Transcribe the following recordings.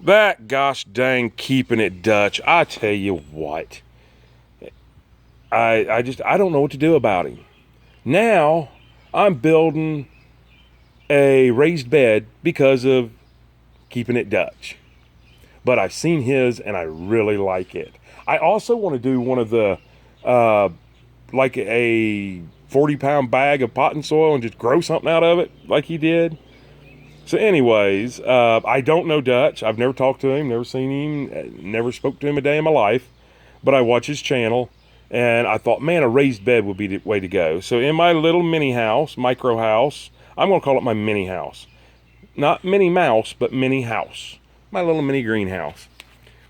That gosh dang keeping it Dutch, I tell you what. I don't know what to do about him. Now I'm building a raised bed because of keeping it Dutch. But I've seen his and I really like it. I also want to do one of the uh, like a 40-pound bag of potting soil and just grow something out of it like he did. So, anyways, I don't know Dutch. I've never talked to him, never seen him, never spoke to him a day in my life. But I watch his channel, and I thought, man, a raised bed would be the way to go. So, in my little mini house, micro house, I'm going to call it my mini house. Not Minnie Mouse, but mini house. My little mini greenhouse.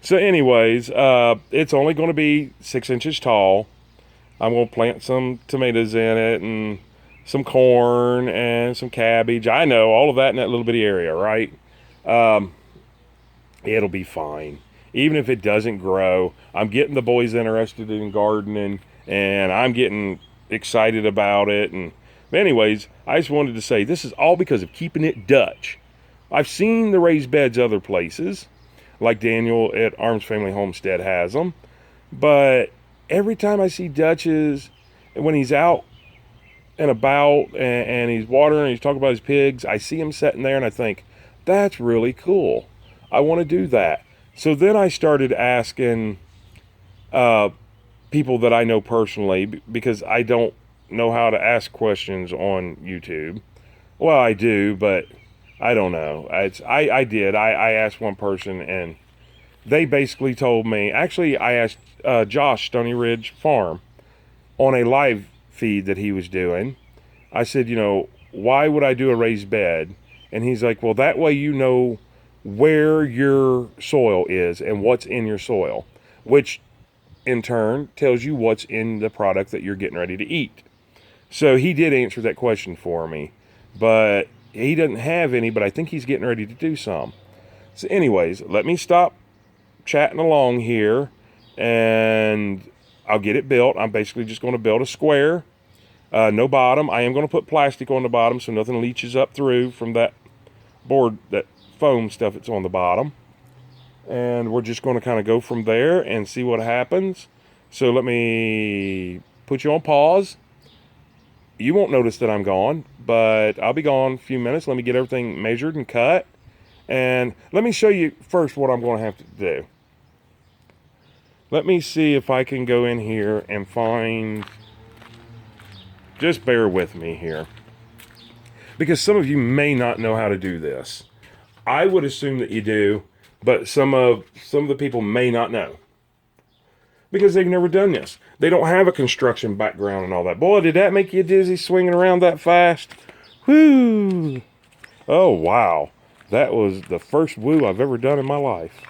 So, anyways, it's only going to be 6 inches tall. I'm going to plant some tomatoes in it and some corn and some cabbage. I know all of that in that little bitty area, right? It'll be fine. Even if it doesn't grow, I'm getting the boys interested in gardening and I'm getting excited about it. And anyways, I just wanted to say this is all because of keeping it Dutch. I've seen the raised beds other places, like Daniel at Arms Family Homestead has them, but every time I see Dutch's, when he's out and about and he's watering and he's talking about his pigs, I see him sitting there and I think, that's really cool. I want to do that. So then I started asking people that I know personally because I don't know how to ask questions on YouTube. Well, I do, but I don't know. I did. I asked one person and they basically told me, actually, I asked Josh, Stony Ridge Farm, on a live feed that he was doing. I said, why would I do a raised bed? And he's like, well, that way you know where your soil is and what's in your soil, which in turn tells you what's in the product that you're getting ready to eat. So he did answer that question for me, but he doesn't have any, but I think he's getting ready to do some. So anyways, let me stop chatting along here and I'll get it built. I'm basically just going to build a square, no bottom. I am going to put plastic on the bottom so nothing leaches up through from that board, that foam stuff that's on the bottom. And we're just going to kind of go from there and see what happens. So let me put you on pause. You won't notice that I'm gone, but I'll be gone a few minutes. Let me get everything measured and cut. And let me show you first what I'm going to have to do. Let me see if I can go in here and find, just bear with me here, because some of you may not know how to do this. I would assume that you do, but some of the people may not know because they've never done this. They don't have a construction background and all that. Boy, did that make you dizzy swinging around that fast? Whoo! Oh, wow. That was the first woo I've ever done in my life.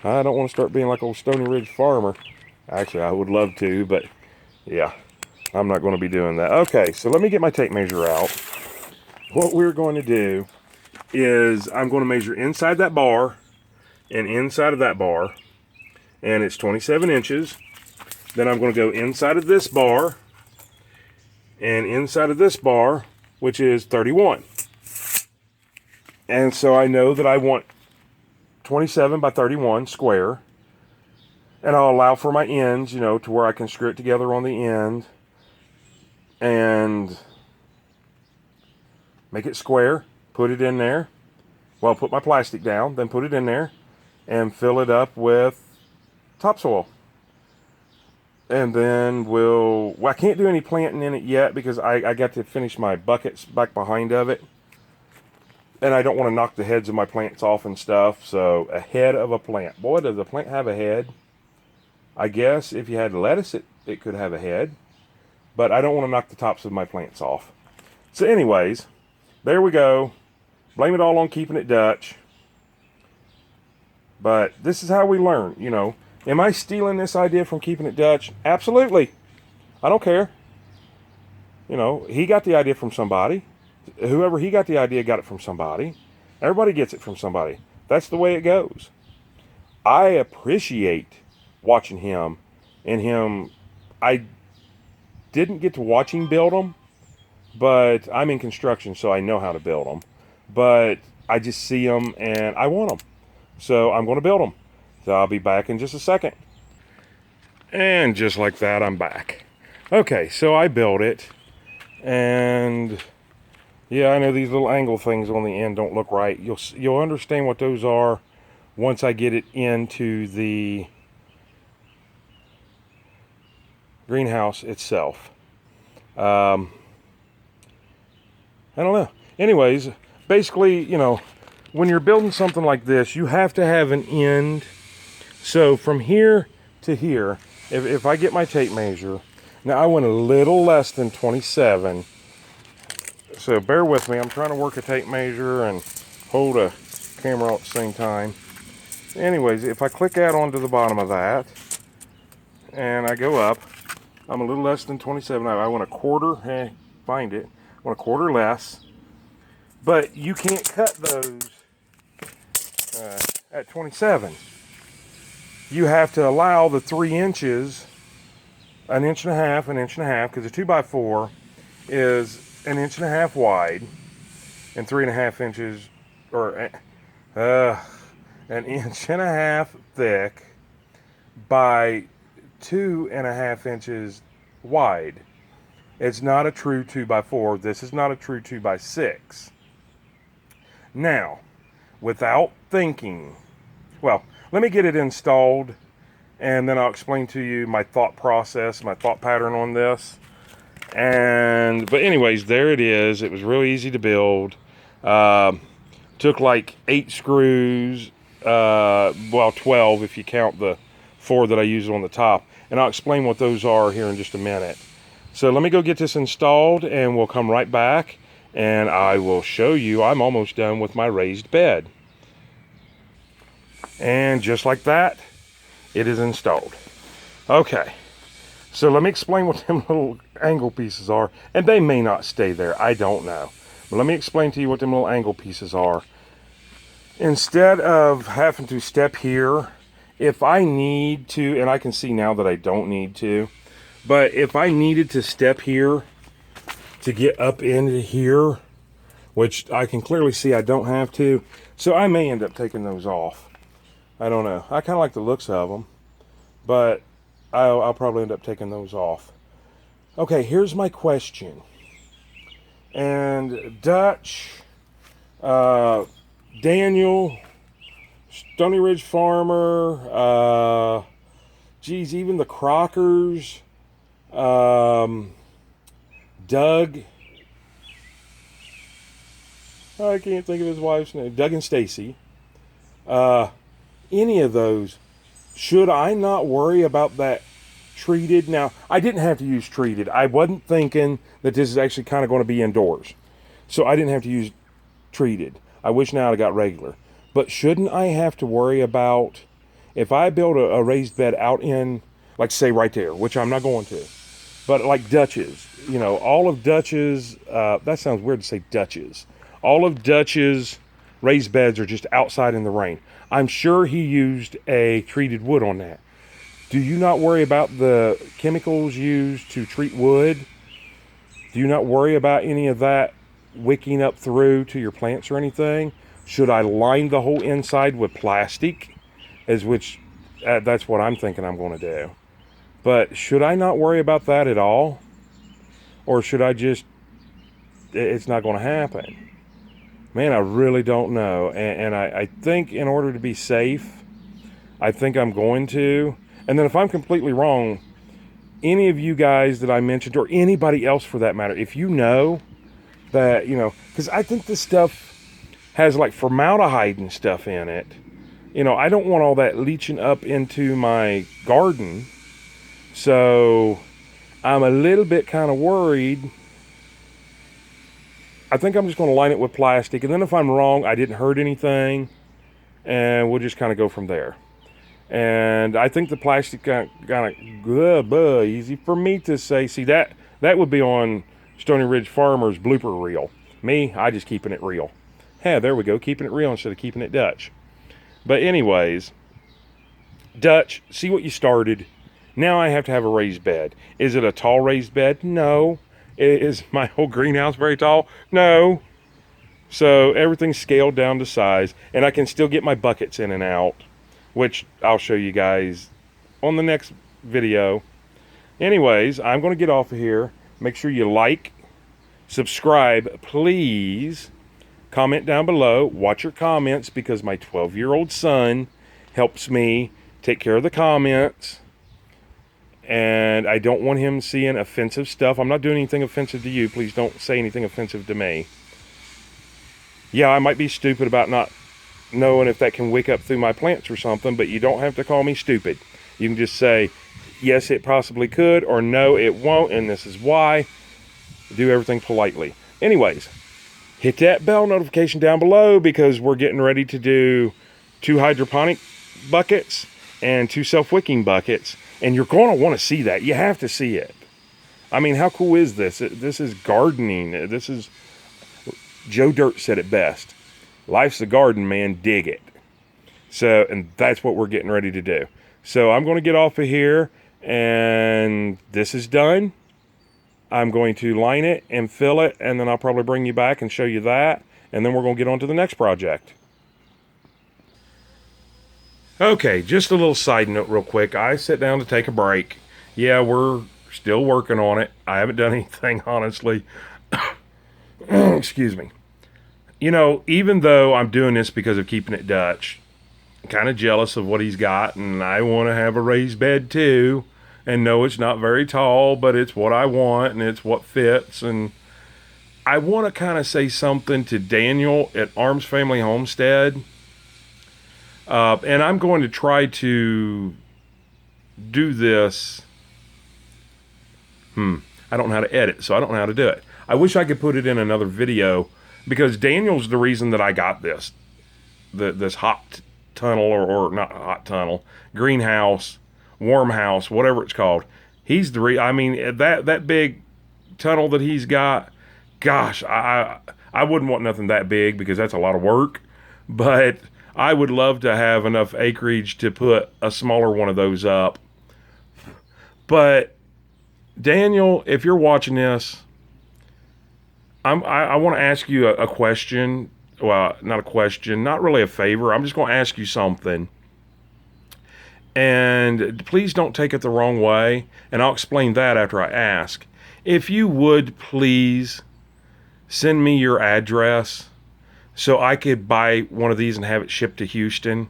I don't want to start being like old Stony Ridge Farmer. Actually, I would love to, but yeah, I'm not going to be doing that. Okay, so let me get my tape measure out. What we're going to do is I'm going to measure inside that bar and inside of that bar, and it's 27 inches. Then I'm going to go inside of this bar and inside of this bar, which is 31. And so I know that I want 27 by 31 square, and I'll allow for my ends, to where I can screw it together on the end and make it square, put it in there. Well, put my plastic down, then put it in there and fill it up with topsoil. And then I can't do any planting in it yet because I got to finish my buckets back behind of it. And I don't want to knock the heads of my plants off and stuff. So a head of a plant. Boy, does a plant have a head. I guess if you had lettuce, it could have a head. But I don't want to knock the tops of my plants off. So anyways, there we go. Blame it all on keeping it Dutch. But this is how we learn, Am I stealing this idea from keeping it Dutch? Absolutely. I don't care. He got the idea from somebody. Whoever he got the idea got it from somebody. Everybody gets it from somebody. That's the way it goes. I appreciate watching him and him. I didn't get to watch him build them, but I'm in construction, so I know how to build them. But I just see them and I want them. So I'm going to build them. So I'll be back in just a second. And just like that, I'm back. Okay, so I built it. And yeah, I know these little angle things on the end don't look right. You'll understand what those are once I get it into the greenhouse itself. I don't know. Anyways, basically, you know, when you're building something like this, you have to have an end. So from here to here, if I get my tape measure, now I went a little less than 27. So bear with me. I'm trying to work a tape measure and hold a camera at the same time. Anyways, if I click out onto the bottom of that and I go up, I'm a little less than 27. I want a quarter, find it. I want a quarter less. But you can't cut those at 27. You have to allow the 3 inches, an inch and a half, because a 2x4 is an inch and a half wide and 3.5 inches, or an inch and a half thick by 2.5 inches wide. It's not a true 2x4. This is not a true 2x6. Now, without thinking, well, let me get it installed and then I'll explain to you my thought process, my thought pattern on this. But anyways, there it is. It was really easy to build. Took like 8 screws, well, 12 if you count the 4 that I used on the top. And I'll explain what those are here in just a minute. So let me go get this installed and we'll come right back and I will show you I'm almost done with my raised bed. And just like that, it is installed. Okay, so let me explain what them little angle pieces are. And they may not stay there, I don't know. But let me explain to you what them little angle pieces are. Instead of having to step here, if I need to, and I can see now that I don't need to, but if I needed to step here to get up into here, which I can clearly see I don't have to, so I may end up taking those off. I don't know. I kind of like the looks of them, but I'll probably end up taking those off. Okay, here's my question. And Dutch, Daniel, Stony Ridge Farmer, geez, even the Crockers, Doug, I can't think of his wife's name, Doug and Stacy, any of those, should I not worry about that treated? Now, I didn't have to use treated. I wasn't thinking that this is actually kind of going to be indoors, so I didn't have to use treated. I wish now I got regular. But shouldn't I have to worry about, if I build a raised bed out in, like say right there, which I'm not going to, but like Dutch's, you know, all of Dutch's, that sounds weird to say Dutch's. All of Dutch's raised beds are just outside in the rain. I'm sure he used a treated wood on that. Do you not worry about the chemicals used to treat wood? Do you not worry about any of that wicking up through to your plants or anything? Should I line the whole inside with plastic? That's what I'm thinking I'm going to do. But should I not worry about that at all? Or should I just, it's not going to happen? Man, I really don't know. And I think in order to be safe, I think I'm going to. And then if I'm completely wrong, any of you guys that I mentioned, or anybody else for that matter, if you know that, you know, because I think this stuff has like formaldehyde and stuff in it. You know, I don't want all that leaching up into my garden. So I'm a little bit kind of worried. I think I'm just going to line it with plastic. And then if I'm wrong, I didn't hurt anything. And we'll just kind of go from there. And I think the plastic kind of easy for me to say. See, that would be on Stony Ridge Farmer's blooper reel. Me, I just keeping it real. Yeah, there we go, keeping it real instead of keeping it Dutch. But anyways, Dutch, see what you started. Now I have to have a raised bed. Is it a tall raised bed? No. Is my whole greenhouse very tall? No. So everything's scaled down to size, and I can still get my buckets in and out, which I'll show you guys on the next video. Anyways, I'm going to get off of here. Make sure you like, subscribe, please. Comment down below. Watch your comments because my 12-year-old son helps me take care of the comments. And I don't want him seeing offensive stuff. I'm not doing anything offensive to you. Please don't say anything offensive to me. Yeah, I might be stupid about not knowing if that can wick up through my plants or something, but you don't have to call me stupid. You can just say, yes, it possibly could, or no, it won't, and this is why. Do everything politely. Anyways, hit that bell notification down below because we're getting ready to do 2 hydroponic buckets and 2 self-wicking buckets, and you're going to want to see that. You have to see it. I mean, how cool is this? This is gardening. This is, Joe Dirt said it best. Life's a garden, man. Dig it. So, and that's what we're getting ready to do. So I'm going to get off of here, and this is done. I'm going to line it and fill it, and then I'll probably bring you back and show you that, and then we're going to get on to the next project. Okay, just a little side note real quick. I sit down to take a break. Yeah, we're still working on it. I haven't done anything, honestly. Excuse me. You know, even though I'm doing this because of Keeping It Dutch, I'm kind of jealous of what he's got, and I want to have a raised bed too. And no, it's not very tall, but it's what I want, and it's what fits. And I want to kind of say something to Daniel at Arms Family Homestead. And I'm going to try to do this. I don't know how to edit, so I don't know how to do it. I wish I could put it in another video, because Daniel's the reason that I got this. This hot tunnel, or not hot tunnel, greenhouse, warm house, whatever it's called. He's the I mean, that big tunnel that he's got, gosh, I wouldn't want nothing that big because that's a lot of work. But I would love to have enough acreage to put a smaller one of those up. But Daniel, if you're watching this, I want to ask you a question. Well, not a question, not really a favor. I'm just going to ask you something. And please don't take it the wrong way. And I'll explain that after I ask. If you would please send me your address so I could buy one of these and have it shipped to Houston.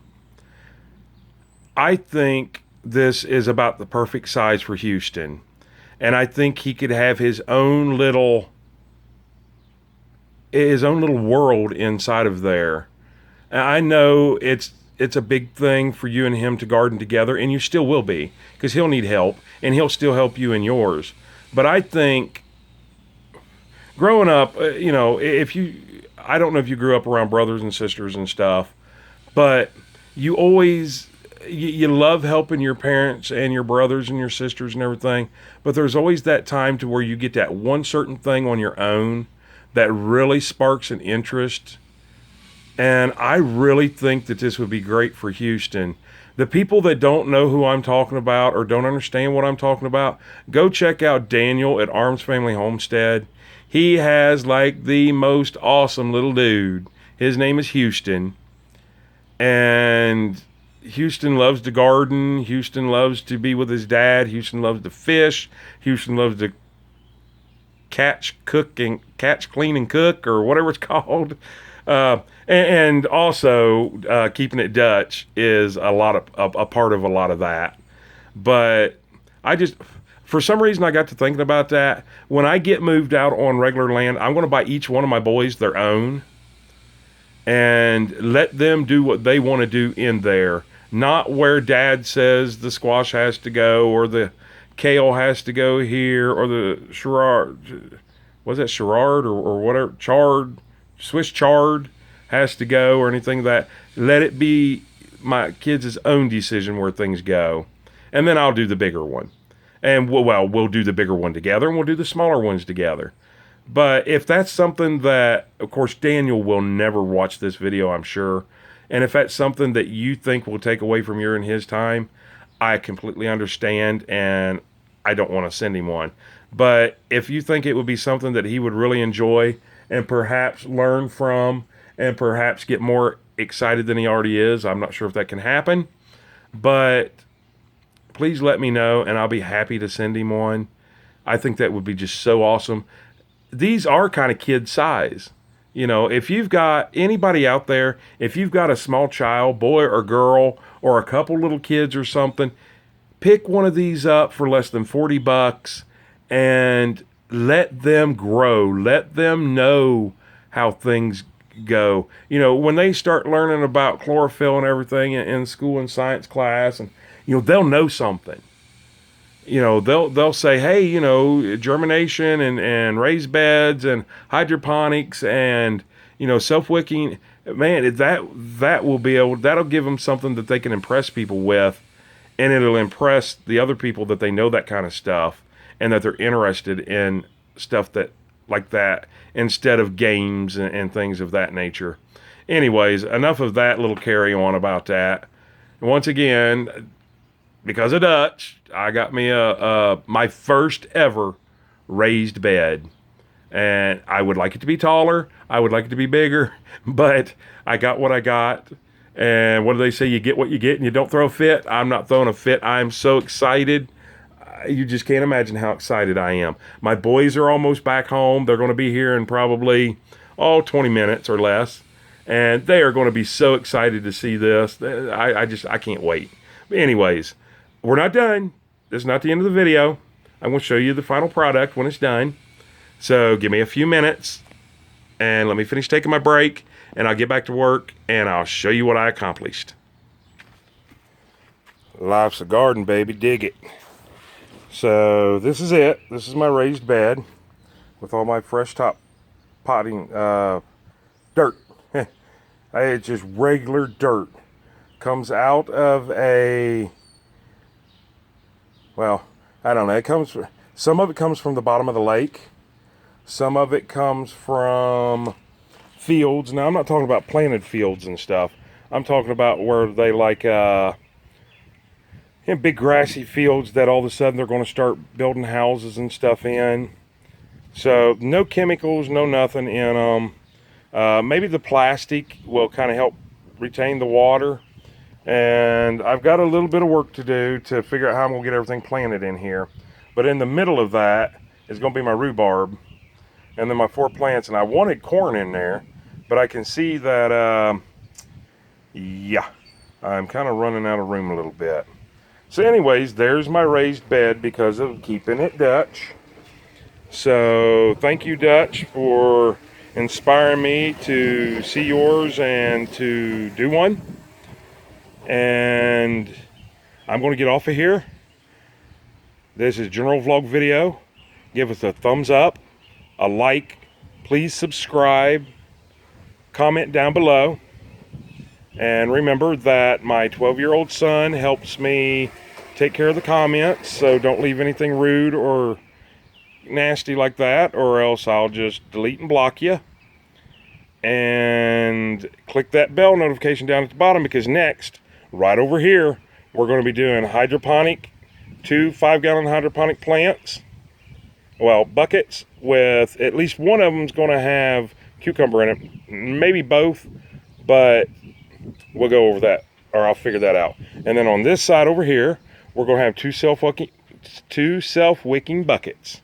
I think this is about the perfect size for Houston. And I think he could have his own little world inside of there. And I know it's a big thing for you and him to garden together, and you still will be, because he'll need help, and he'll still help you in yours. But I think growing up, you know, I don't know if you grew up around brothers and sisters and stuff, but you always, you love helping your parents and your brothers and your sisters and everything, but there's always that time to where you get that one certain thing on your own that really sparks an interest. And I really think that this would be great for Houston. The people that don't know who I'm talking about or don't understand what I'm talking about, go check out Daniel at Arms Family Homestead. He has like the most awesome little dude. His name is Houston. And Houston loves to garden. Houston loves to be with his dad. Houston loves to fish. Houston loves to catch, clean, and cook, or whatever it's called. And also, Keeping It Dutch is a part of a lot of that. But for some reason, I got to thinking about that. When I get moved out on regular land, I'm going to buy each one of my boys their own and let them do what they want to do in there. Not where Dad says the squash has to go, or the kale has to go here, or the Sherrard, was that Sherrard or whatever, Swiss chard has to go, or anything like that. Let it be my kids' own decision where things go. And then I'll do the bigger one. And we'll do the bigger one together, and we'll do the smaller ones together. But if that's something that, of course, Daniel will never watch this video, I'm sure. And if that's something that you think will take away from your and his time, I completely understand, and I don't want to send him one. But if you think it would be something that he would really enjoy, and perhaps learn from and perhaps get more excited than he already is. I'm not sure if that can happen, but please let me know and I'll be happy to send him one. I think that would be just so awesome. These are kind of kid size. You know, if you've got anybody out there, if you've got a small child, boy or girl, or a couple little kids or something, pick one of these up for less than $40 and let them grow. Let them know how things go. You know, when they start learning about chlorophyll and everything in school and science class, and they'll know something. They'll say, hey, germination and raised beds and hydroponics and self-wicking. Man, that'll give them something that they can impress people with, and it'll impress the other people that they know that kind of stuff and that they're interested in stuff that like that instead of games and things of that nature. Anyways, enough of that little carry on about that. Once again, because of Dutch, I got me my first ever raised bed. And I would like it to be taller. I would like it to be bigger. But I got what I got. And what do they say? You get what you get and you don't throw a fit. I'm not throwing a fit. I'm so excited. You just can't imagine how excited I am. My boys are almost back home. They're going to be here in probably, 20 minutes or less. And they are going to be so excited to see this. I can't wait. But anyways, we're not done. This is not the end of the video. I'm going to show you the final product when it's done. So give me a few minutes and let me finish taking my break, and I'll get back to work and I'll show you what I accomplished. Life's a garden, baby. Dig it. So this is it. This is my raised bed with all my fresh top potting dirt. It's just regular dirt. Comes out of a, well, I don't know. Some of it comes from the bottom of the lake. Some of it comes from fields. Now, I'm not talking about planted fields and stuff. I'm talking about where they like in big grassy fields that all of a sudden they're going to start building houses and stuff in. So no chemicals, no nothing in them. Maybe the plastic will kind of help retain the water. And I've got a little bit of work to do to figure out how I'm going to get everything planted in here. But in the middle of that is going to be my rhubarb. And then my 4 plants. And I wanted corn in there. But I can see that, I'm kind of running out of room a little bit. So anyways, there's my raised bed because of keeping it Dutch. So thank you, Dutch, for inspiring me to see yours and to do one. And I'm going to get off of here. This is General Vlog Video. Give us a thumbs up, a like, please subscribe, comment down below. And remember that my 12-year-old son helps me take care of the comments, so don't leave anything rude or nasty like that, or else I'll just delete and block you. And click that bell notification down at the bottom, because next, right over here, we're going to be doing hydroponic, 2 5-gallon hydroponic plants. Well, buckets with at least one of them's going to have cucumber in it. Maybe both, but we'll go over that, or I'll figure that out. And then on this side over here, we're going to have 2 self-wicking buckets.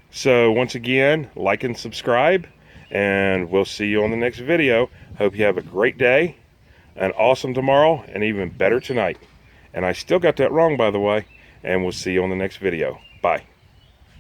So once again, like and subscribe, and we'll see you on the next video. Hope you have a great day, an awesome tomorrow, and even better tonight. And I still got that wrong, by the way. And we'll see you on the next video. Bye.